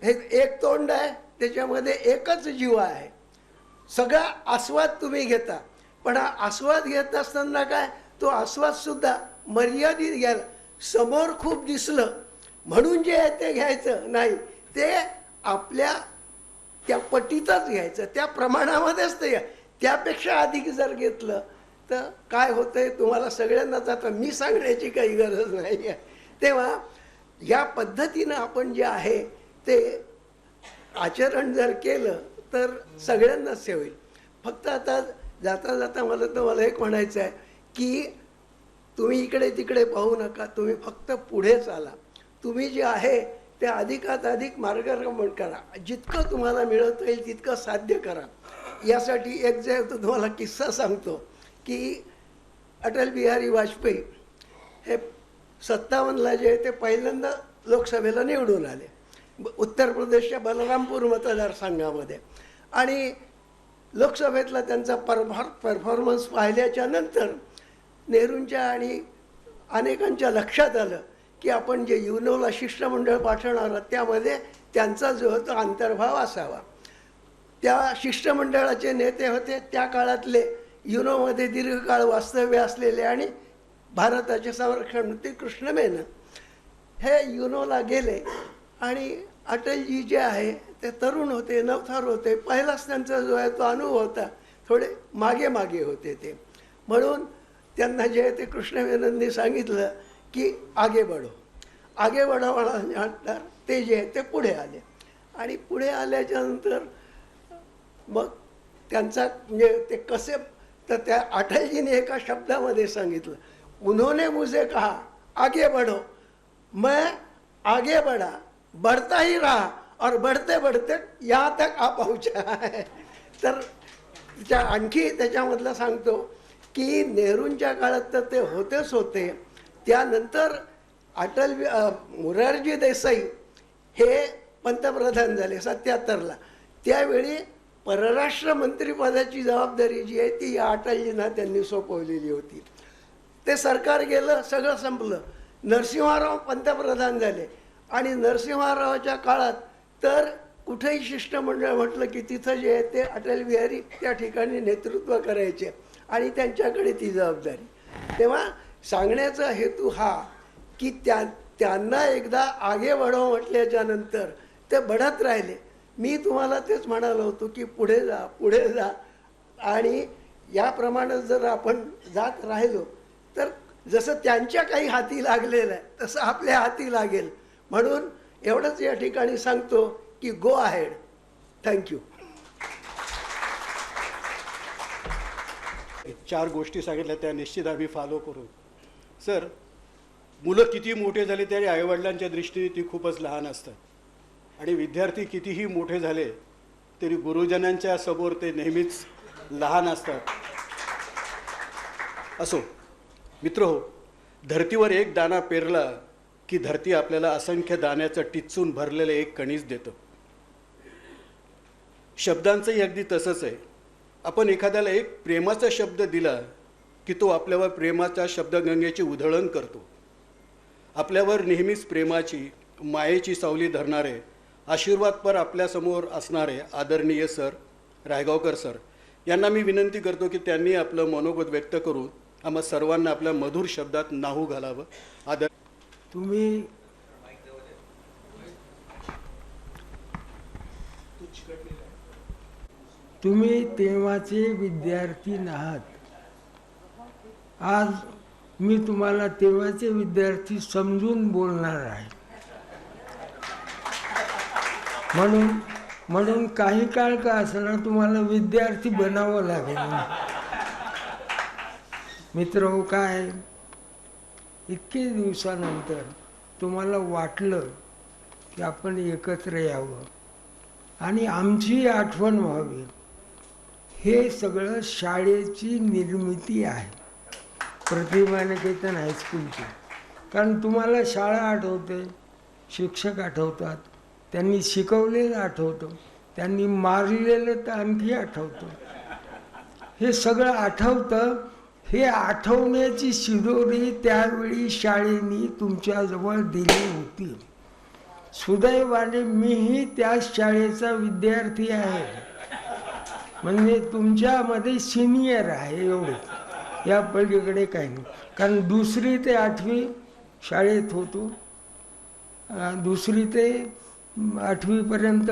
हे एक तोंड आहे, त्याच्यामध्ये एकच जीव आहे. सगळा आस्वाद तुम्ही घेता, पण हा आस्वाद घेत असताना काय, तो आस्वाद सुद्धा मर्यादित घ्यायला. समोर खूप दिसलं म्हणून जे आहे ते घ्यायचं नाही, ते आपल्या त्या पटीतच घ्यायचं, त्या प्रमाणामध्येच ते. त्यापेक्षा अधिक जर घेतलं तर काय होतंय तुम्हाला सगळ्यांनाच आता मी सांगण्याची काही गरज नाही आहे. तेव्हा या पद्धतीनं आपण जे आहे ते आचरण जर केलं तर सगळ्यांनाच हे होईल. फक्त आता जाता जाता मला तुम्हाला एक म्हणायचं आहे की तुम्ही इकडे तिकडे पाहू नका, तुम्ही फक्त पुढे चाला. तुम्ही जे आहे ते अधिकात अधिक मार्गक्रमण करा, जितकं तुम्हाला मिळत येईल तितकं साध्य करा. यासाठी एक जे तुम्हाला किस्सा सांगतो की अटल बिहारी वाजपेयी हे 57ला जे आहे ते पहिल्यांदा लोकसभेला निवडून आले, उत्तर प्रदेशच्या बलरामपूर मतदारसंघामध्ये. आणि लोकसभेतला त्यांचा परफॉर्मन्स पाहिल्याच्या नंतर नेहरूंच्या आणि अनेकांच्या लक्षात आलं की आपण जे युनोला शिष्टमंडळ पाठवणार आहोत त्यामध्ये त्यांचा जो होता अंतर्भाव असावा. त्या शिष्टमंडळाचे नेते होते त्या काळातले युनोमध्ये दीर्घकाळ वास्तव्य असलेले आणि भारताचे संरक्षण मंत्री कृष्ण मेनन. हे युनोला गेले आणि अटलजी जे आहे ते तरुण होते, नवथार होते. पहिलाच त्यांचा जो आहे तो अनुभव होता, थोडे मागे मागे होते ते. म्हणून त्यांना जे आहे ते कृष्ण मेनननी सांगितलं की आगे बढो, आगे बढो म्हणल्यानंतर ते जे आहे ते पुढे आले. आणि पुढे आल्याच्या नंतर मग त्यांचा म्हणजे ते कसे, तर त्या अटलजीने एका शब्दामध्ये सांगितलं, उन्होंने मुझे कहा आगे बढ़ो, मैं आगे बढ़ा, बढ़ता ही रहा और बढ़ते बढ़ते यहाँ तक आ पहुँचा है. तर त्या आणखी त्याच्यामधलं सांगतो की नेहरूंच्या काळात तर ते होतेच होते. त्यानंतर मोरारजी देसाई हे पंतप्रधान झाले 77ला. त्यावेळी परराष्ट्र मंत्रिपदाची जबाबदारी जी आहे ती या अटलजींना त्यांनी सोपवलेली होती. ते सरकार गेलं, सगळं संपलं. नरसिंहराव पंतप्रधान झाले आणि नरसिंहरावाच्या काळात तर कुठेही शिष्टमंडळ म्हटलं की तिथं जे आहे ते अटल बिहारी त्या ठिकाणी नेतृत्व करायचे आणि त्यांच्याकडे ती जबाबदारी. तेव्हा सांगण्याचा हेतू हा की त्यांना एकदा आगे बढो म्हटल्याच्या नंतर ते बढत राहिले. मी तुम्हाला तेच म्हणालो होतो की पुढे जा, पुढे जा. आणि याप्रमाणे जर आपण जात राहिलो तर जसं त्यांच्या काही हाती लागलेलं आहे तसं आपल्या हाती लागेल. म्हणून एवढंच या ठिकाणी सांगतो की गो अहेड. थँक्यू. 4 गोष्टी सांगितल्या त्या निश्चित आम्ही फॉलो करू. सर, मुलं किती मोठे झाले तरी आईवडिलांच्या दृष्टीने ती खूपच लहान असतात आणि विद्यार्थी कितीही मोठे झाले तरी गुरुजनांच्या समोर ते नेहमीच लहान असतात. असो मित्रहो, धरतीवर एक दाणा पेरला की धरती आपल्याला असंख्य दाण्याचं टिचून भरलेलं एक कणीस देतं. शब्दांचंही अगदी तसंच आहे. आपण एखाद्याला एक प्रेमाचा शब्द दिला की तो आपल्यावर प्रेमाच्या शब्दगंगेची उधळण करतो. आपल्यावर नेहमीच प्रेमाची, मायेची सावली धरणारे, आशीर्वादपर आपल्यासमोर असणारे आदरणीय सर रायगावकर सर यांना मी विनंती करतो की त्यांनी आपलं मनोगत व्यक्त करून आम्हा सर्वांना आपल्या मधुर शब्दात नाहू घालावं. तुम्ही तेव्हाचे विद्यार्थी आहात. आज मी तुम्हाला तेव्हाचे विद्यार्थी समजून बोलणार आहे. म्हणून काही काळ का असणार तुम्हाला विद्यार्थी बनावं लागेल. मित्र, काय इतके दिवसानंतर तुम्हाला वाटलं की आपण एकत्र यावं आणि आमची आठवण व्हावी. हे सगळं शाळेची निर्मिती आहे, प्रतिभा निकेतन हायस्कूलची. कारण तुम्हाला शाळा आठवते, शिक्षक आठवतात, त्यांनी शिकवलेलं आठवतं, त्यांनी मारलेलं तर आणखी आठवतं. हे सगळं आठवतं. हे आठवण्याची शिदोरी त्यावेळी शाळेने तुमच्याजवळ दिली होती. सुदैवाने मीही त्याच शाळेचा विद्यार्थी आहे, म्हणजे तुमच्यामध्ये सिनियर आहे एवढे, या पलीकडे काही नाही. कारण 2री ते 8वी शाळेत होतो, 2री ते 8वीपर्यंत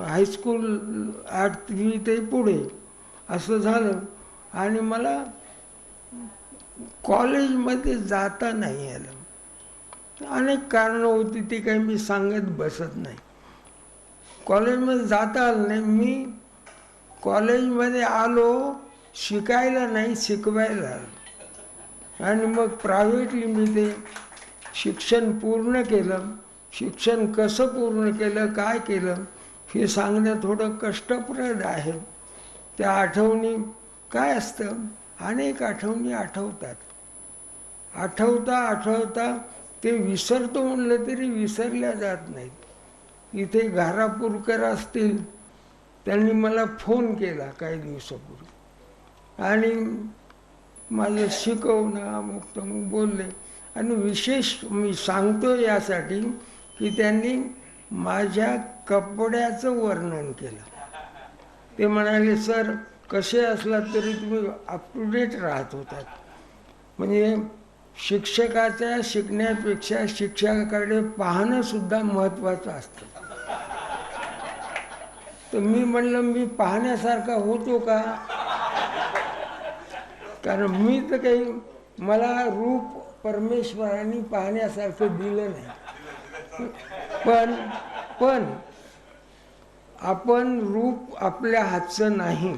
हायस्कूल, 8वी ते पुढे असं झालं. आणि मला कॉलेजमध्ये जाता नाही आलं. अनेक कारणं होती, ती काही मी सांगत बसत नाही. कॉलेजमध्ये जाता आलं नाही. मी कॉलेजमध्ये आलो शिकायला नाही, शिकवायला आलो. आणि मग प्रायव्हेटली मी ते शिक्षण पूर्ण केलं. शिक्षण कसं पूर्ण केलं, काय केलं हे सांगणं थोडं कष्टप्रद आहे. त्या आठवणी काय असतं, अनेक आठवणी आठवतात. आठवता ते विसरतो म्हणलं तरी विसरल्या जात नाहीत. इथे घारापूरकर असतील, त्यांनी मला फोन केला काही दिवसापूर्वी आणि माझं शिकवणं अमुक तमुक बोलले. आणि विशेष मी सांगतो यासाठी की त्यांनी माझ्या कपड्याचं वर्णन केलं. ते म्हणाले, सर कसे असलात तरी तुम्ही अप टू डेट राहत होतात. म्हणजे शिक्षकाच्या शिकण्यापेक्षा शिक्षकाकडे पाहणं सुद्धा महत्त्वाचं असतं. तर मी म्हणलं, मी पाहण्यासारखा होतो का? कारण मी तर काही, मला रूप परमेश्वराने पाहण्यासारखं दिलं नाही. पण आपण रूप आपल्या हातचं नाही,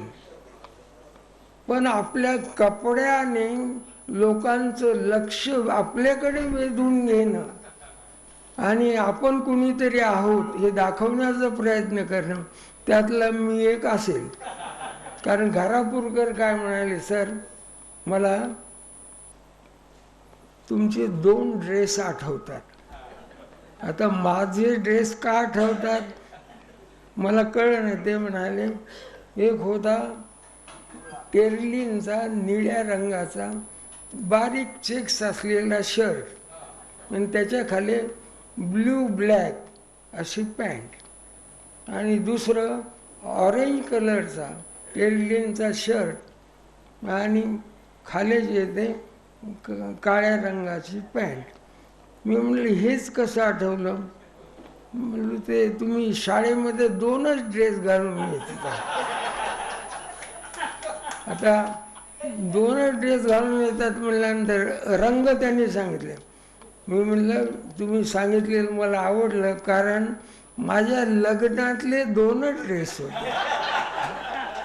पण आपल्या कपड्याने लोकांचं लक्ष आपल्याकडे वेधून घेणं आणि आपण कुणीतरी आहोत हे दाखवण्याचा प्रयत्न करणं, त्यातला मी एक असेल. कारण घारापूरकर काय म्हणाले, सर मला तुमचे 2 ड्रेस आठवतात. आता माझे ड्रेस का आठवतात मला कळलं नाही. ते म्हणाले, एक होता केर्लिनचा निळ्या रंगाचा बारीक चेक्स असलेला शर्ट आणि त्याच्या खाली ब्ल्यू ब्लॅक अशी पॅन्ट, आणि दुसरं ऑरेंज कलरचा केर्लिनचा शर्ट आणि खाली जे ते काळ्या रंगाची पॅन्ट. मी म्हणलं, हेच कसं आठवलं? म्हणलं, ते तुम्ही शाळेमध्ये 2च ड्रेस घालून येत होता. आता 2च ड्रेस घालून येतात म्हणल्यानंतर रंग त्यांनी सांगितले. मी म्हणलं, तुम्ही सांगितलेलं मला आवडलं, कारण माझ्या लग्नातले 2च ड्रेस होते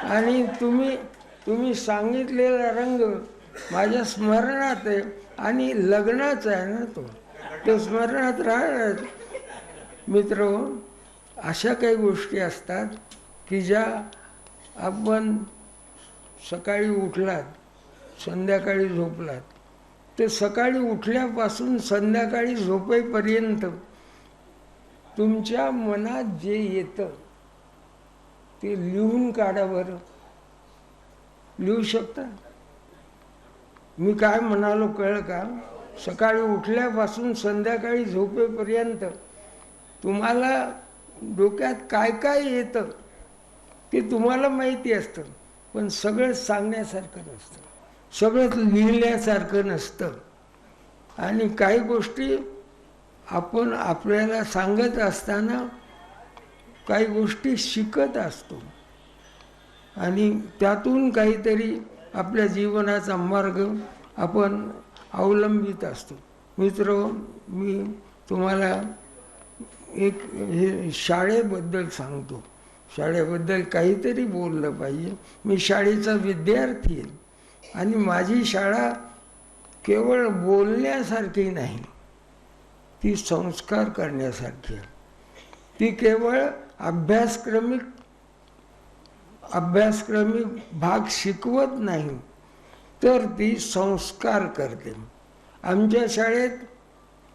आणि तुम्ही सांगितलेला रंग माझ्या स्मरणात आहे आणि लग्नाचा आहे ना, तो स्मरणात राहणार. मित्र, अशा काही गोष्टी असतात की ज्या आपण सकाळी उठलात, संध्याकाळी झोपलात, ते सकाळी उठल्यापासून संध्याकाळी झोपेपर्यंत तुमच्या मनात जे येतं ते लिहून काढा बरं. लिहू शकता? मी काय म्हणालो कळलं का? सकाळी उठल्यापासून संध्याकाळी झोपेपर्यंत तुम्हाला डोक्यात काय काय येतं ते तुम्हाला माहिती असतं, पण सगळं सांगण्यासारखं नसतं, सगळं लिहिण्यासारखं नसतं. आणि काही गोष्टी आपण आपल्याला सांगत असताना काही गोष्टी शिकत असतो आणि त्यातून काहीतरी आपल्या जीवनाचा मार्ग आपण अवलंबित असतो. मित्र, मी तुम्हाला एक हे शाळेबद्दल सांगतो. शाळेबद्दल काहीतरी बोललं पाहिजे. मी शाळेचा विद्यार्थी आहे आणि माझी शाळा केवळ बोलण्यासारखी नाही, ती संस्कार करण्यासारखी आहे. ती केवळ अभ्यासक्रमिक भाग शिकवत नाही, तर ती संस्कार करते. आमच्या शाळेत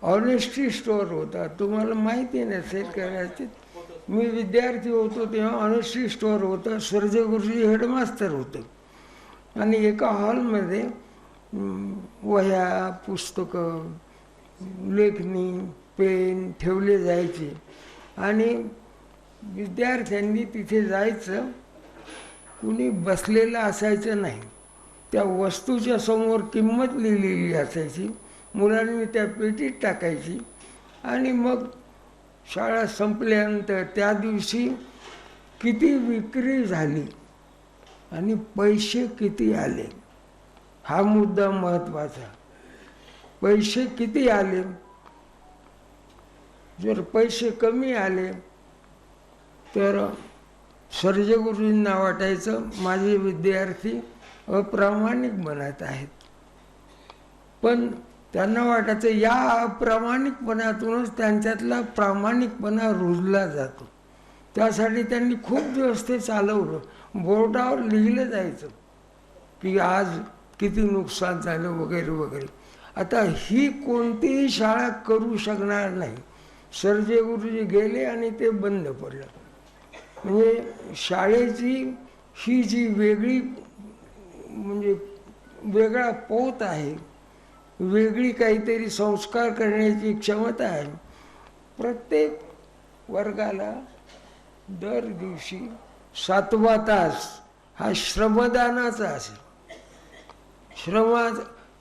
ऑनेस्टी स्टोअर होता, तुम्हाला माहिती नसेल कदाचित. मी विद्यार्थी होतो तेव्हा ऑनेस्टी स्टोअर होतं. सर्जे गुरुजी हेडमास्तर होते आणि एका हॉलमध्ये वह्या, पुस्तकं, लेखणी पेन ठेवले जायचे आणि विद्यार्थ्यांनी तिथे जायचं, कुणी बसलेलं असायचं नाही. त्या वस्तूच्या समोर किंमत लिहिलेली असायची, मुलांनी त्या पेटीत टाकायची आणि मग शाळा संपल्यानंतर त्या दिवशी किती विक्री झाली आणि पैसे किती आले, हा मुद्दा महत्त्वाचा. पैसे किती आले, जर पैसे कमी आले तर सर्जेगुरूंना वाटायचं माझे विद्यार्थी अप्रामाणिक बनत आहेत. पण त्यांना वाटायचं या अप्रामाणिकपणातूनच त्यांच्यातला प्रामाणिकपणा रुजला जातो. त्यासाठी त्यांनी खूप दिवस ते चालवलं. बोर्डावर लिहिलं जायचं की आज किती नुकसान झालं वगैरे वगैरे. आता ही कोणतीही शाळा करू शकणार नाही. सर्जेगुरुजी गेले आणि ते बंद पडलं. म्हणजे शाळेची ही जी वेगळी म्हणजे वेगळा पोत आहे, वेगळी काहीतरी संस्कार करण्याची क्षमता आहे. प्रत्येक वर्गाला दर दिवशी 7वा तास हा श्रमदानाचा असेल.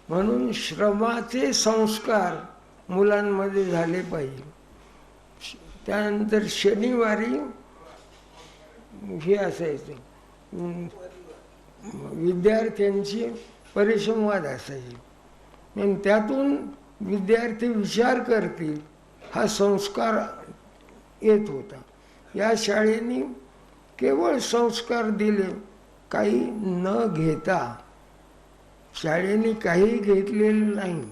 म्हणून श्रमाचे संस्कार मुलांमध्ये झाले पाहिजे. त्यानंतर शनिवारी हे असायचं, विद्यार्थ्यांची परिसंवाद असायचे आणि त्यातून विद्यार्थी विचार करतील हा संस्कार येत होता. या शाळेने केवळ संस्कार दिले, काही न घेता. शाळेने काही घेतलेलं नाही,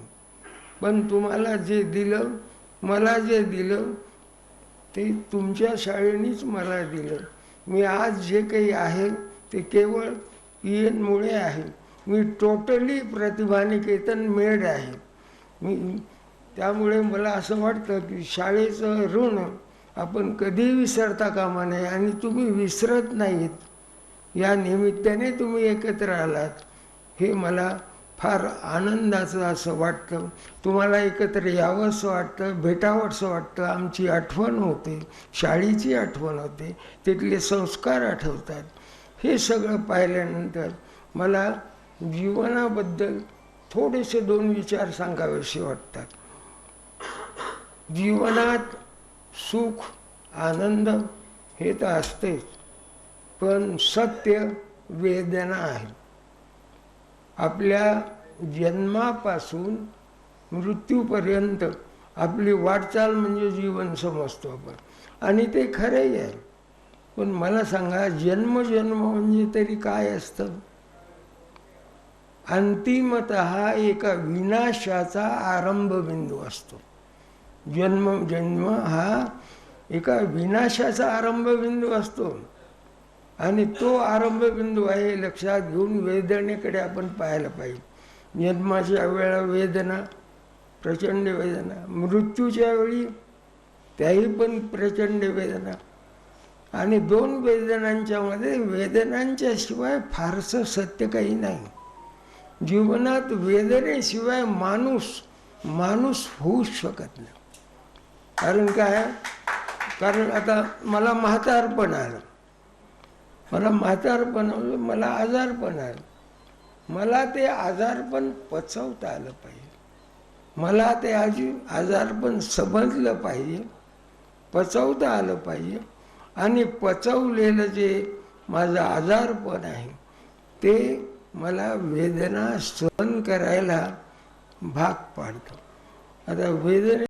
पण तुम्हाला जे दिलं, मला जे दिलं ते तुमच्या शाळेनेच मला दिलं. मी आज जे काही आहे ते केवळ मुळे आहे. मी टोटली प्रतिभानिकेतन मेड आहे. त्यामुळे मला असं वाटतं की शाळेचं ऋण आपण कधीही विसरता कामा नये आणि तुम्ही विसरत नाहीत. या निमित्ताने तुम्ही एकत्र आलात हे मला फार आनंदाचं असं वाटतं. तुम्हाला एकत्र यावं असं वाटतं, भेटावं असं वाटतं. आमची आठवण होते, शाळेची आठवण होते, तिथले संस्कार आठवतात. हे सगळं पाहिल्यानंतर मला जीवनाबद्दल थोडेसे 2 विचार सांगावेसे वाटतात. जीवनात सुख आनंद हे तर असतेच, पण सत्य वेदना आहे. आपल्या जन्मापासून मृत्यूपर्यंत आपली वाटचाल म्हणजे जीवन समजतो आपण, आणि ते खरंही आहे. पण मला सांगा, जन्म म्हणजे तरी काय असतं? अंतिमतः एका विनाशाचा आरंभबिंदू असतो. जन्म हा एका विनाशाचा आरंभबिंदू असतो आणि तो आरंभबिंदू आहे लक्षात घेऊन वेदनेकडे आपण पाहायला पाहिजे. जन्माच्या वेळा वेदना, प्रचंड वेदना. मृत्यूच्या वेळी त्याही पण प्रचंड वेदना. आणि 2 वेदनांच्या मध्ये वेदनांच्या शिवाय फारसं सत्य काही नाही. जीवनात वेदनेशिवाय माणूस होऊच शकत नाही. कारण काय? कारण आता मला म्हातारपण आलं, मला आजारपण आलं. मला ते आजारपण पचवता आलं पाहिजे. मला ते आजारपण समजलं पाहिजे, पचवता आलं पाहिजे. आणि पचवलेलं जे माझं आजारपण आहे ते मला वेदना सहन करायला भाग पाडतं. आता वेदने